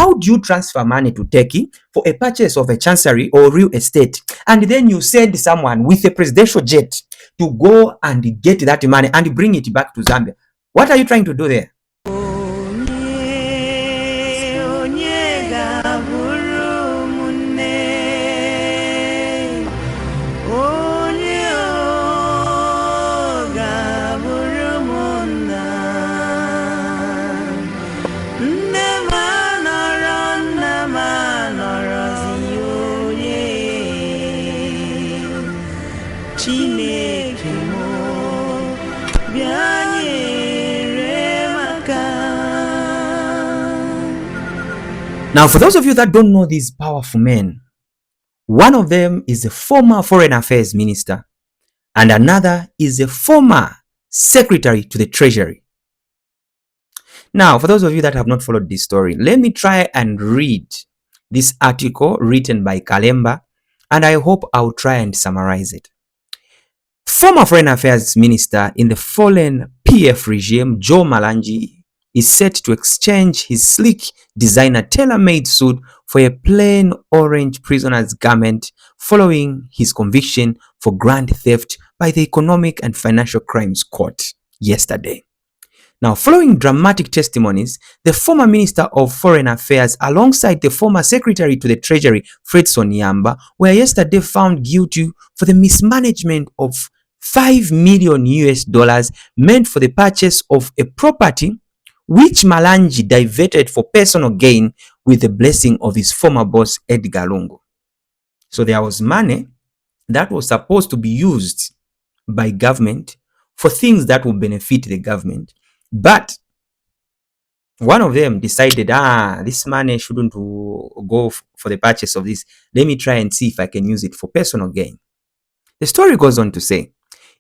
how do you transfer money to Turkey for a purchase of a chancery or real estate, and then you send someone with a presidential jet to go and get that money and bring it back to Zambia? What are you trying to do there? Now, for those of you that don't know these powerful men, one of them is a former foreign affairs minister, and another is a former secretary to the treasury. Now, for those of you that have not followed this story, let me try and read this article written by Kalemba, and I hope I'll try and summarize it. Former foreign affairs minister in the fallen PF regime, Joe Malanji, is set to exchange his sleek designer tailor-made suit for a plain orange prisoner's garment following his conviction for grand theft by the Economic and Financial Crimes Court yesterday. Now, following dramatic testimonies, the former Minister of Foreign Affairs alongside the former Secretary to the Treasury, Fredson Yamba, were yesterday found guilty for the mismanagement of $5 million meant for the purchase of a property which Malanji diverted for personal gain with the blessing of his former boss, Edgar Lungu. So there was money that was supposed to be used by government for things that would benefit the government. But one of them decided, this money shouldn't go for the purchase of this. Let me try and see if I can use it for personal gain. The story goes on to say,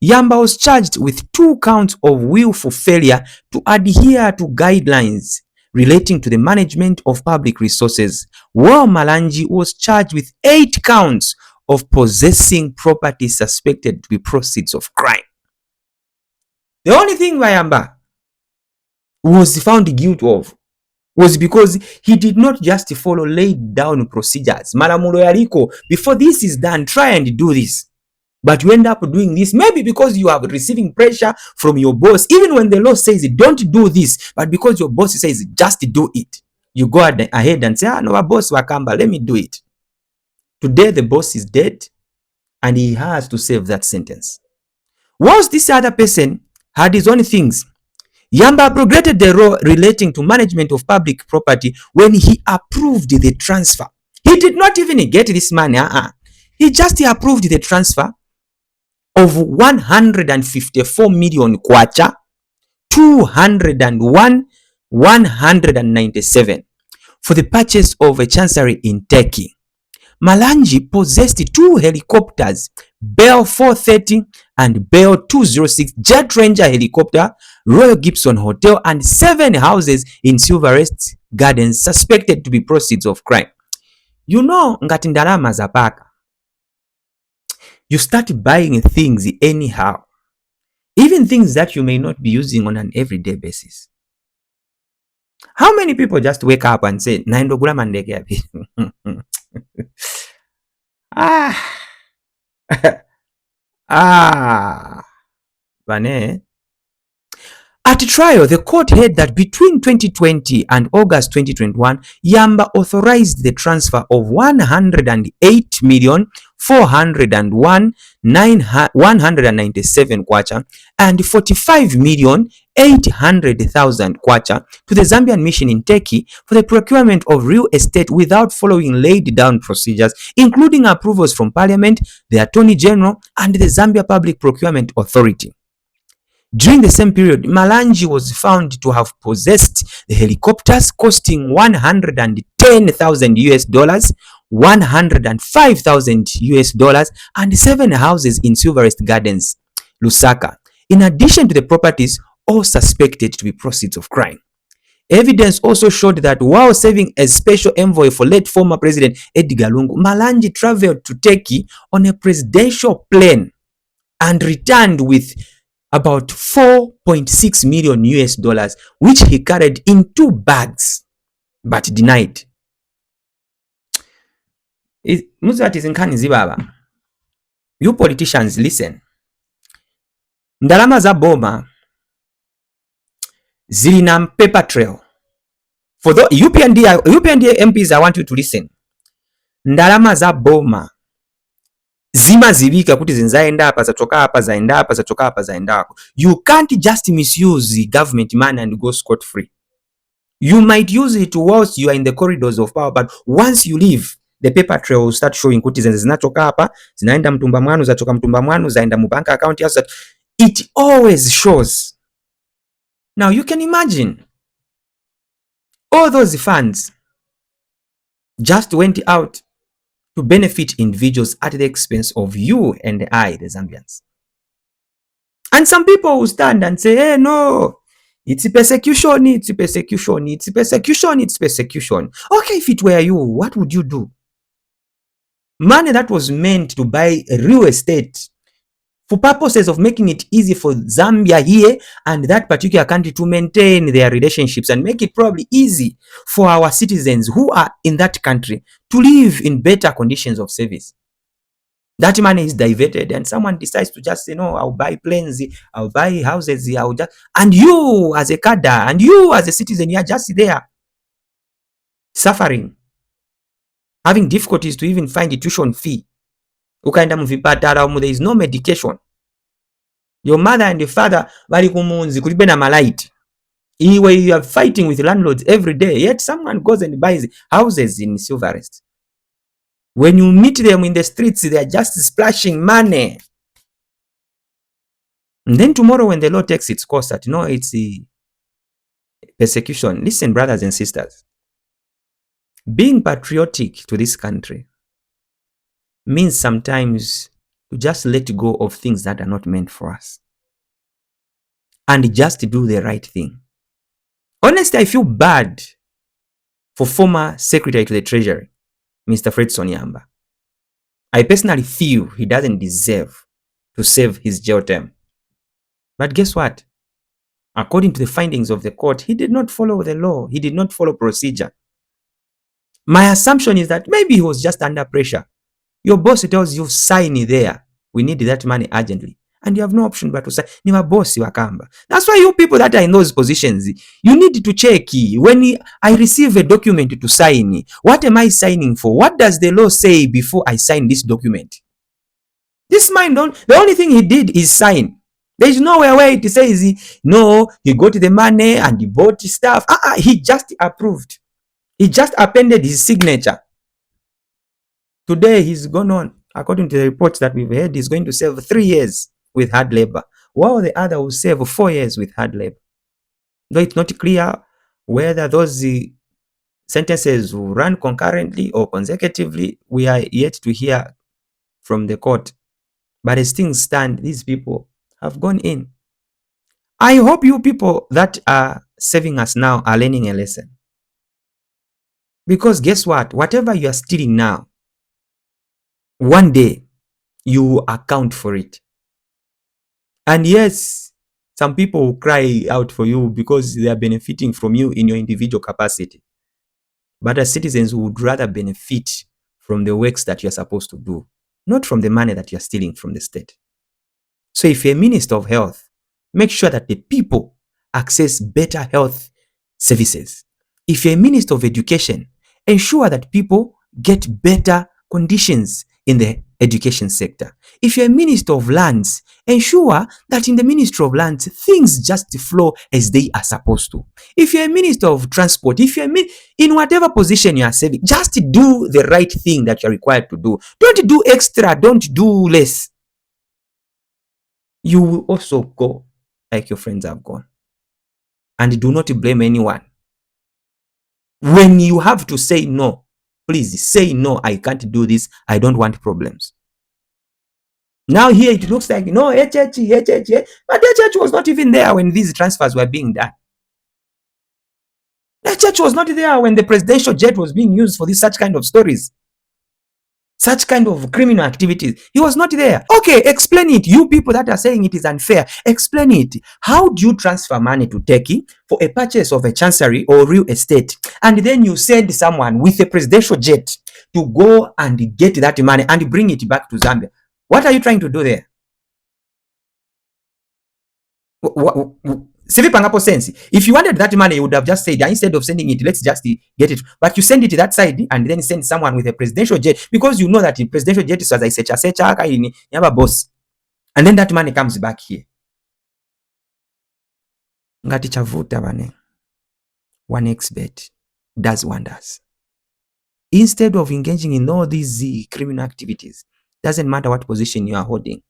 Yamba was charged with 2 counts of willful failure to adhere to guidelines relating to the management of public resources, while Malanji was charged with 8 counts of possessing property suspected to be proceeds of crime. The only thing Yamba was found guilty of was because he did not just follow laid down procedures. Malamulo yaliko, before this is done, try and do this. But you end up doing this, maybe because you are receiving pressure from your boss, even when the law says don't do this, but because your boss says just do it, you go ahead and say, no, our boss wakamba, let me do it. Today the boss is dead and he has to serve that sentence. Whilst this other person had his own things, Yamba abrogated the law relating to management of public property when he approved the transfer. He did not even get this money. He just approved the transfer of 154 million kwacha, 197 for the purchase of a chancery in Turkey. Malanji possessed 2 helicopters, Bell 430 and Bell 206 Jet Ranger helicopter, Royal Gibson Hotel, and 7 houses in Silverest Gardens suspected to be proceeds of crime. You know, ngati ndalama zapaka. You start buying things anyhow, even things that you may not be using on an everyday basis. How many people just wake up and say, naendo gula mandege yapi? Bane. At trial, the court held that between 2020 and August 2021, Yamba authorized the transfer of 108,401,197 kwacha and 45,800,000 kwacha to the Zambian mission in Turkey for the procurement of real estate without following laid down procedures, including approvals from Parliament, the Attorney General, and the Zambia Public Procurement Authority. During the same period, Malanji was found to have possessed the helicopters costing $110,000, $105,000, and 7 houses in Silverest Gardens, Lusaka, in addition to the properties all suspected to be proceeds of crime. Evidence also showed that while serving as special envoy for late former President Edgar Lungu, Malanji traveled to Turkey on a presidential plane and returned with about $4.6 million, which he carried in 2 bags, but denied Muzati zinkani zibaba. You politicians, listen. Ndalama za boma zilina paper trail. For the UPND MPs, I want you to listen. Ndalama za boma zima zibika kuti zinzaenda hapa zatoka hapa zaenda hapa zatoka hapa zaenda hako. You can't just misuse government money and go scot free. You might use it whilst you are in the corridors of power, but once you leave, the paper trail will start showing kuti zinatoka hapa zinaenda Mtumba Mwanu, zatoka Mtumba Mwanu zaenda mu bank account yes. It always shows. Now you can imagine all those funds just went out to benefit individuals at the expense of you and I, the Zambians. And some people will stand and say, hey, no, it's persecution, it's persecution, it's persecution, it's persecution. Okay, if it were you, what would you do? Money that was meant to buy real estate for purposes of making it easy for Zambia here and that particular country to maintain their relationships and make it probably easy for our citizens who are in that country to live in better conditions of service. That money is diverted and someone decides to just say, no, I'll buy planes, I'll buy houses, and you as a cadre and you as a citizen, you're just there suffering, having difficulties to even find a tuition fee. There is no medication. Your mother and your father bali kumunzi kulibe na malite. You are fighting with landlords every day, yet someone goes and buys houses in Silverest. When you meet them in the streets, they are just splashing money. And then tomorrow when the law takes its course that no, it's the persecution. Listen, brothers and sisters, being patriotic to this country means sometimes to just let go of things that are not meant for us and just do the right thing. Honestly, I feel bad for former Secretary to the Treasury, Mr. Fred Sonyamba. I personally feel he doesn't deserve to serve his jail term. But guess what? According to the findings of the court, he did not follow the law. He did not follow procedure. My assumption is that maybe he was just under pressure. Your boss tells you, sign there. We need that money urgently. And you have no option but to sign. Ni mabosi wakamba. That's why you people that are in those positions, you need to check. When I receive a document to sign, what am I signing for? What does the law say before I sign this document? This man the only thing he did is sign. There is nowhere where it says, no, he got the money and he bought stuff. He just approved. He just appended his signature. Today he's gone on, according to the reports that we've heard, he's going to serve 3 years with hard labor, while the other will serve 4 years with hard labor. Though it's not clear whether those sentences will run concurrently or consecutively, we are yet to hear from the court. But as things stand, these people have gone in. I hope you people that are serving us now are learning a lesson. Because guess what? Whatever you are stealing now, one day you will account for it. And yes, some people will cry out for you because they are benefiting from you in your individual capacity. But as citizens, we would rather benefit from the works that you are supposed to do, not from the money that you are stealing from the state. So if you're a minister of health, make sure that the people access better health services. If you're a minister of education, ensure that people get better conditions in the education sector. If you're a minister of lands, ensure that in the Ministry of Lands, things just flow as they are supposed to. If you're a minister of transport, if you're in whatever position you are serving, just do the right thing that you're required to do. Don't do extra, don't do less. You will also go like your friends have gone. And do not blame anyone. When you have to say no, please say no, I can't do this, I don't want problems. Now here it looks like, no, HH, but HH was not even there when these transfers were being done. HH was not there when the presidential jet was being used for such kind of stories. Such kind of criminal activities. He was not there. Okay, explain it. You people that are saying it is unfair, explain it. How do you transfer money to Turkey for a purchase of a chancery or real estate, and then you send someone with a presidential jet to go and get that money and bring it back to Zambia. What are you trying to do there? Sivipangapo sense. If you wanted that money, you would have just said, instead of sending it, let's just get it. But you send it that side and then send someone with a presidential jet, because you know that the presidential jet is as I secha you have a boss. And then that money comes back here. Ngati chavuta bane. 1xBet does wonders. Instead of engaging in all these criminal activities, doesn't matter what position you are holding,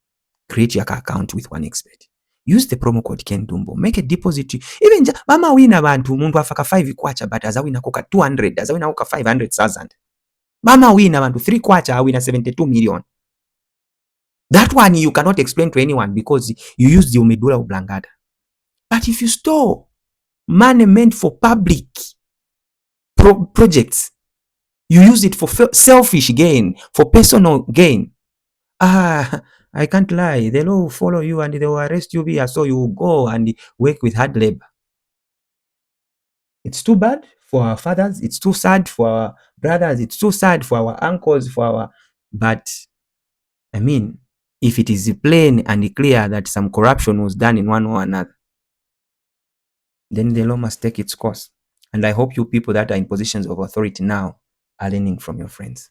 create your account with 1xBet. Use the promo code KENDUMBO. Make a deposit. Even mama wina bantu mundu afaka 5 kwacha but azawina kuka 200, azawina kuka 500,000. Mama wina bantu 3 kwacha awina 72 million. That one you cannot explain to anyone because you use the umedula ublangada. But if you store money meant for public projects, you use it for selfish gain, for personal gain. I can't lie. The law will follow you and they will arrest you here, so you will go and work with hard labor. It's too bad for our fathers. It's too sad for our brothers. It's too sad for our uncles, but I mean, if it is plain and clear that some corruption was done in one or another, then the law must take its course. And I hope you people that are in positions of authority now are learning from your friends.